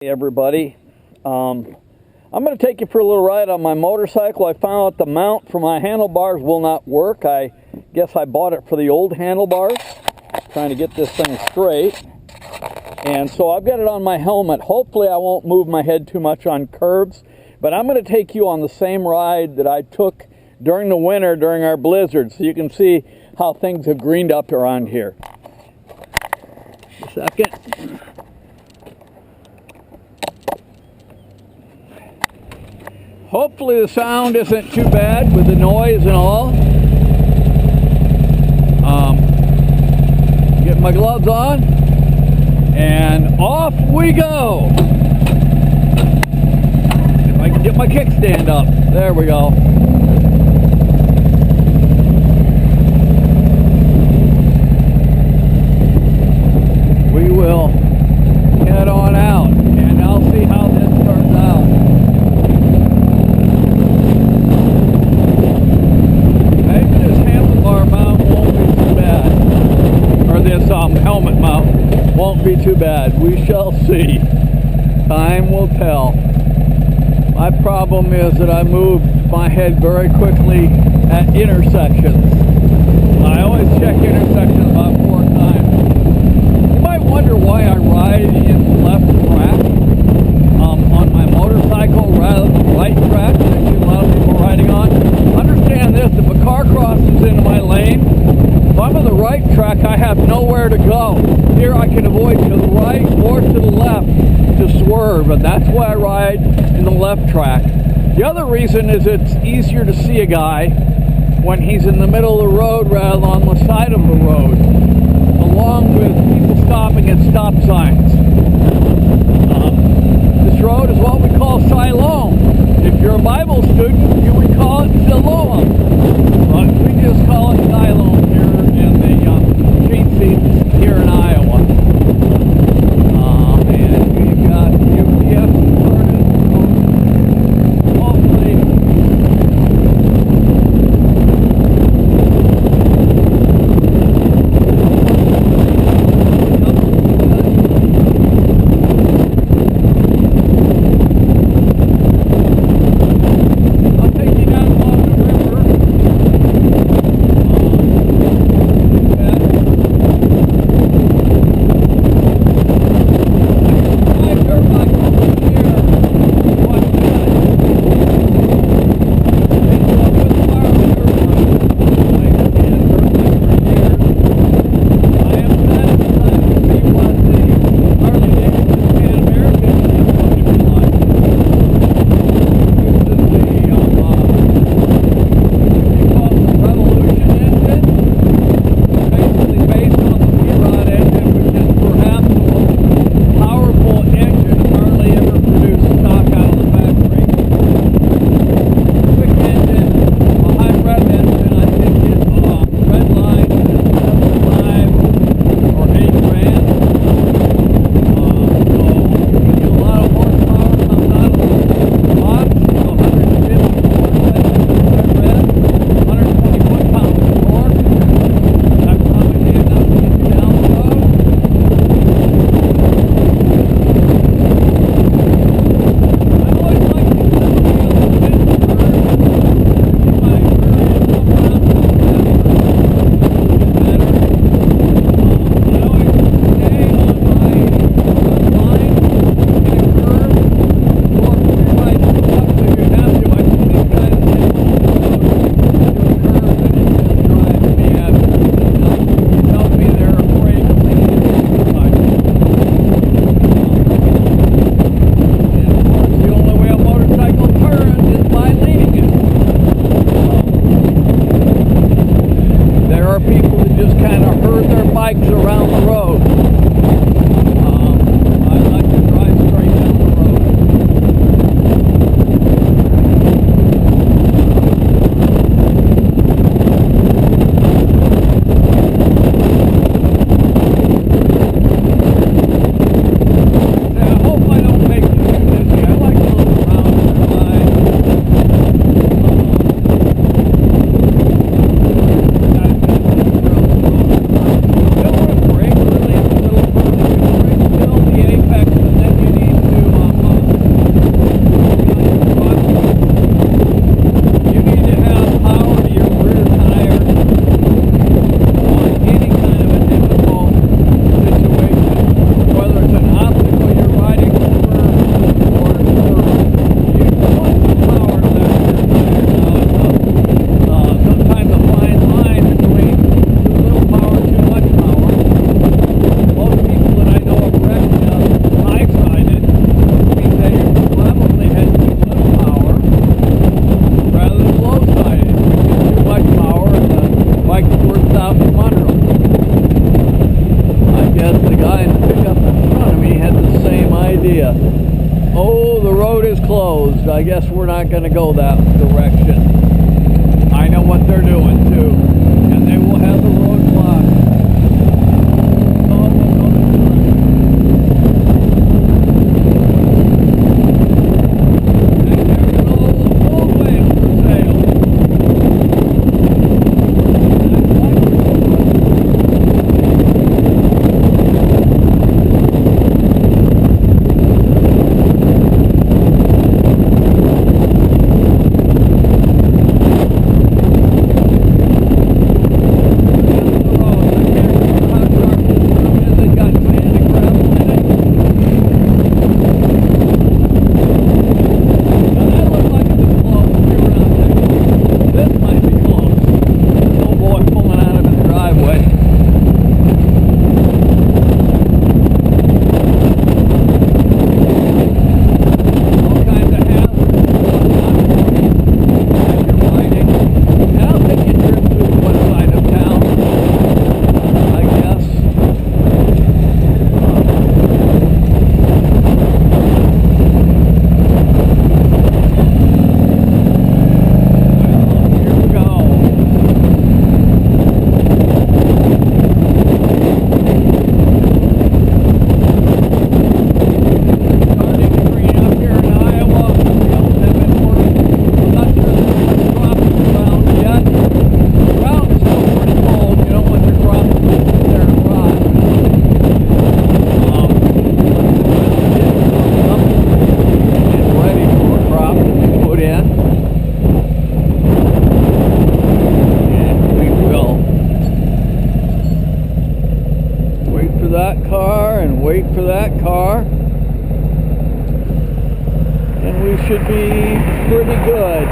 Hey everybody, I'm going to take you for a little ride on my motorcycle. I found out the mount for my handlebars will not work. I guess I bought it for the old handlebars, trying to get this thing straight. And so I've got it on my helmet. Hopefully I won't move my head too much on curves, but I'm going to take you on the same ride that I took during the winter during our blizzard, so you can see how things have greened up around here. A second. Hopefully the sound isn't too bad with the noise and all. Get my gloves on and off we go. If I can get my kickstand up. There we go. We will head on out and I'll see how this turns out. Helmet mount won't be too bad. We shall see. Time will tell. My problem is that I move my head very quickly at intersections. I always check intersections about 4 times. You might wonder why I ride in left track on my motorcycle rather than right track that I see a lot of people riding on. Understand this, if a car crosses into my lane, if I'm on the right track, I have nowhere to go. Here I can avoid to the right or to the left to swerve, and that's why I ride in the left track. The other reason is it's easier to see a guy when he's in the middle of the road rather than on the side of the road, along with people stopping at stop signs. This road is what we call Siloam. If you're a Bible student, you would call it Siloam, but we just call it Siloam here in the street seats here in Iowa. And we've got UPS started. Hopefully, I'll take you down along the river. Oh, the road is closed. I guess we're not going to go that direction. I know what they're doing too. And they will have the road blocked. Oh, we'll go this direction. And there's an old bull whale for sale. Wait for that car, and we should be pretty good.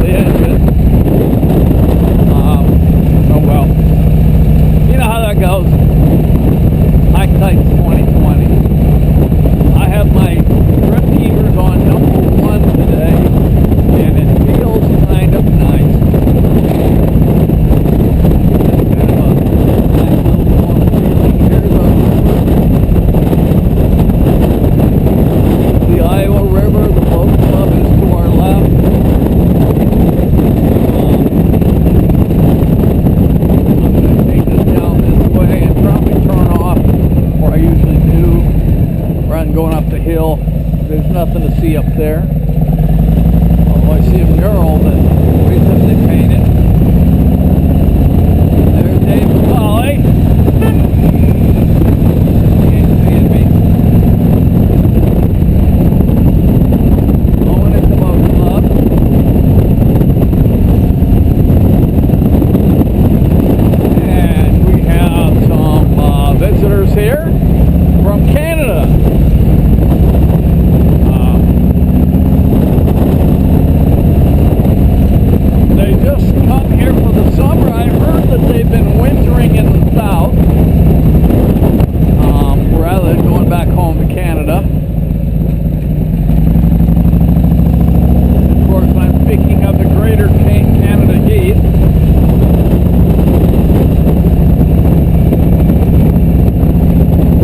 the engine. Oh well. You know how that goes. Hindsight's 2020. I have my grip heaters on #1 today, and it feels kind of nice. Kind of a nice little warm feeling. Here's the Iowa River. The boat club is to our left. I'm going to take this down this way and probably turn off, or I usually do, rather than going up the hill. There's nothing to see up there. Oh, I see a mural that recently painted. There's Dave McCauley. Can't see me. Going at the boat club. And we have some visitors here from Canada. They just come here for the summer. I heard that they've been wintering in the south, rather than going back home to Canada. Of course, I'm thinking of the greater Canada geese.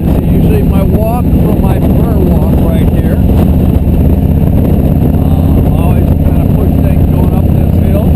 This is usually my walk from my prayer walk right here. Always kind of push things going up this hill.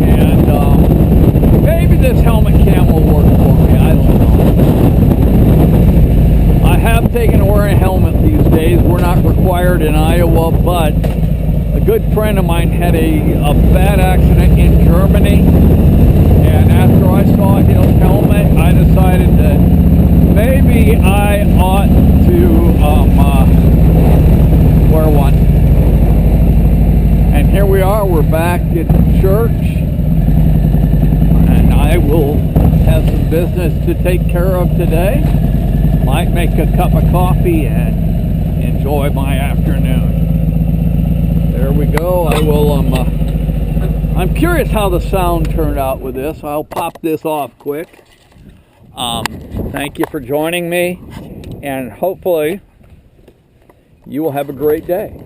And maybe this helmet cam will work for me. I don't know. I have taken to wearing a helmet these days. We're not required in Iowa, but a good friend of mine had a bad accident in Germany. And after I saw his helmet, I decided that maybe I ought to wear one. And here we are, we're back at church, and I will have some business to take care of today. Might make a cup of coffee and enjoy my afternoon. There we go. I will I'm curious how the sound turned out with this. I'll pop this off quick. Thank you for joining me, and hopefully you will have a great day.